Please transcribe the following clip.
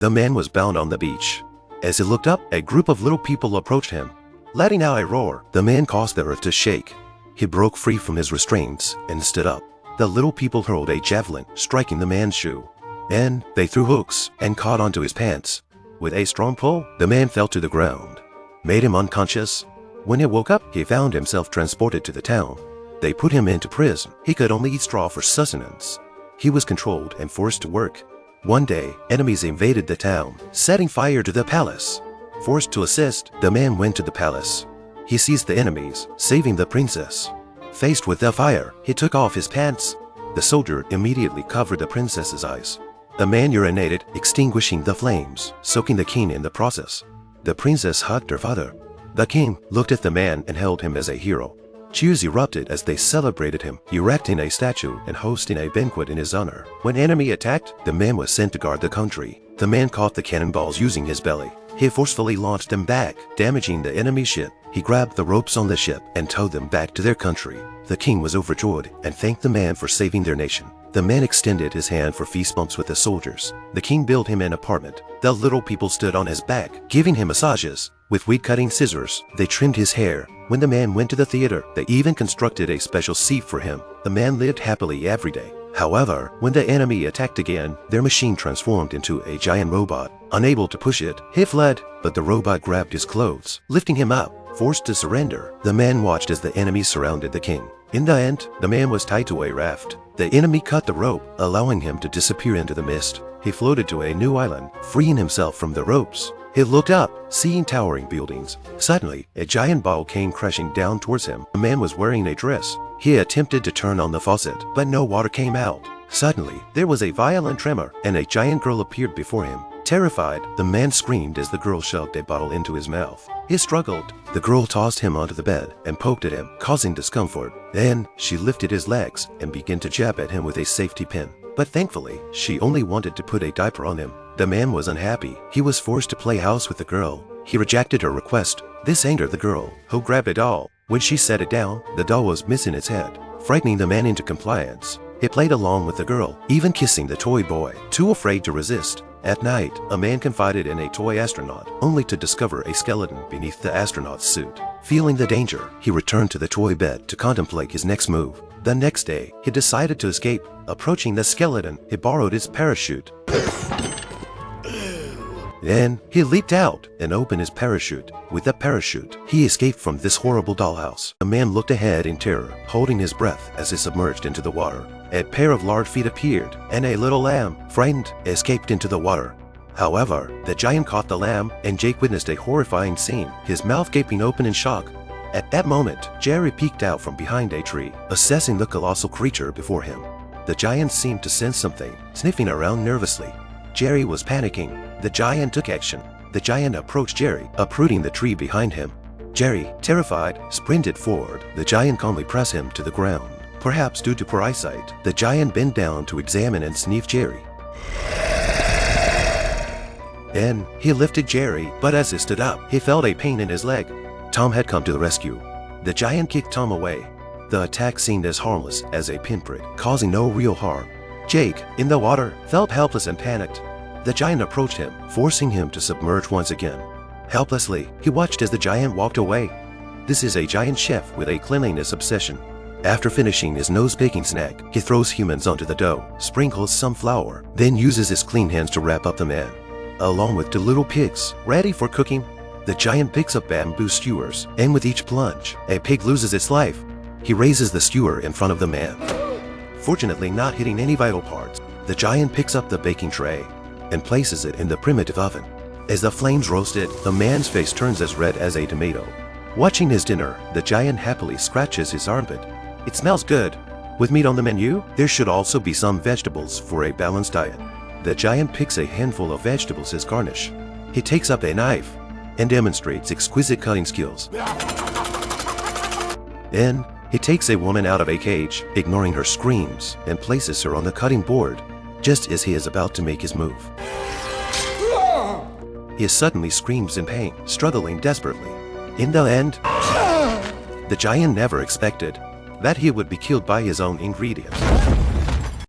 The man was bound on the beach. As he looked up, a group of little people approached him. Letting out a roar, the man caused the earth to shake. He broke free from his restraints and stood up. The little people hurled a javelin, striking the man's shoe. Then they threw hooks and caught onto his pants. With a strong pull, the man fell to the ground, made him unconscious. When he woke up, he found himself transported to the town. They put him into prison. He could only eat straw for sustenance. He was controlled and forced to work. One day, enemies invaded the town, setting fire to the palace. Forced to assist, the man went to the palace. He seized the enemies, saving the princess. Faced with the fire, he took off his pants. The soldier immediately covered the princess's eyes. The man urinated, extinguishing the flames, soaking the king in the process. The princess hugged her father. The king looked at the man and hailed him as a hero. Cheers erupted as they celebrated him, erecting a statue and hosting a banquet in his honor. When enemy attacked, the man was sent to guard the country. The man caught the cannonballs using his belly. He forcefully launched them back, damaging the enemy ship. He grabbed the ropes on the ship and towed them back to their country. The king was overjoyed and thanked the man for saving their nation. The man extended his hand for fist bumps with the soldiers. The king built him an apartment. The little people stood on his back, giving him massages. With weed-cutting scissors, they trimmed his hair. When the man went to the theater, they even constructed a special seat for him. The man lived happily every day. However, when the enemy attacked again, their machine transformed into a giant robot. Unable to push it, he fled, but the robot grabbed his clothes, lifting him up. Forced to surrender, the man watched as the enemy surrounded the king. In the end, the man was tied to a raft. The enemy cut the rope, allowing him to disappear into the mist. He floated to a new island, freeing himself from the ropes. He looked up, seeing towering buildings. Suddenly, a giant ball came crashing down towards him. The man was wearing a dress. He attempted to turn on the faucet, but no water came out. Suddenly, there was a violent tremor, and a giant girl appeared before him. Terrified, the man screamed as the girl shoved a bottle into his mouth. He struggled. The girl tossed him onto the bed and poked at him, causing discomfort. Then, she lifted his legs and began to jab at him with a safety pin. But thankfully, she only wanted to put a diaper on him. The man was unhappy. He was forced to play house with the girl. He rejected her request. This angered the girl, who grabbed a doll. When she set it down, the doll was missing its head, frightening the man into compliance. He played along with the girl, even kissing the toy boy, too afraid to resist. At night, a man confided in a toy astronaut, only to discover a skeleton beneath the astronaut's suit. Feeling the danger, he returned to the toy bed to contemplate his next move. The next day, he decided to escape. Approaching the skeleton, he borrowed his parachute. Then, he leaped out and opened his parachute. With the parachute, he escaped from this horrible dollhouse. The man looked ahead in terror, holding his breath as he submerged into the water. A pair of large feet appeared, and a little lamb, frightened, escaped into the water. However, the giant caught the lamb, and Jake witnessed a horrifying scene, his mouth gaping open in shock. At that moment, Jerry peeked out from behind a tree, assessing the colossal creature before him. The giant seemed to sense something, sniffing around nervously. Jerry was panicking. The giant took action. The giant approached Jerry, uprooting the tree behind him. Jerry, terrified, sprinted forward. The giant calmly pressed him to the ground. Perhaps due to poor eyesight, the giant bent down to examine and sniff Jerry. Then, he lifted Jerry, but as he stood up, he felt a pain in his leg. Tom had come to the rescue. The giant kicked Tom away. The attack seemed as harmless as a pinprick, causing no real harm. Jake, in the water, felt helpless and panicked. The giant approached him, forcing him to submerge once again. Helplessly, he watched as the giant walked away. This is a giant chef with a cleanliness obsession. After finishing his nose-picking snack, he throws humans onto the dough, sprinkles some flour, then uses his clean hands to wrap up the man. Along with the little pigs, ready for cooking, the giant picks up bamboo skewers, and with each plunge, a pig loses its life. He raises the skewer in front of the man. Fortunately not hitting any vital parts, the giant picks up the baking tray and places it in the primitive oven. As the flames roasted, the man's face turns as red as a tomato. Watching his dinner, the giant happily scratches his armpit. It smells good. With meat on the menu, there should also be some vegetables for a balanced diet. The giant picks a handful of vegetables as garnish. He takes up a knife and demonstrates exquisite cutting skills. Then, he takes a woman out of a cage, ignoring her screams, and places her on the cutting board, just as he is about to make his move. He suddenly screams in pain, struggling desperately. In the end, the giant never expected that he would be killed by his own ingredients.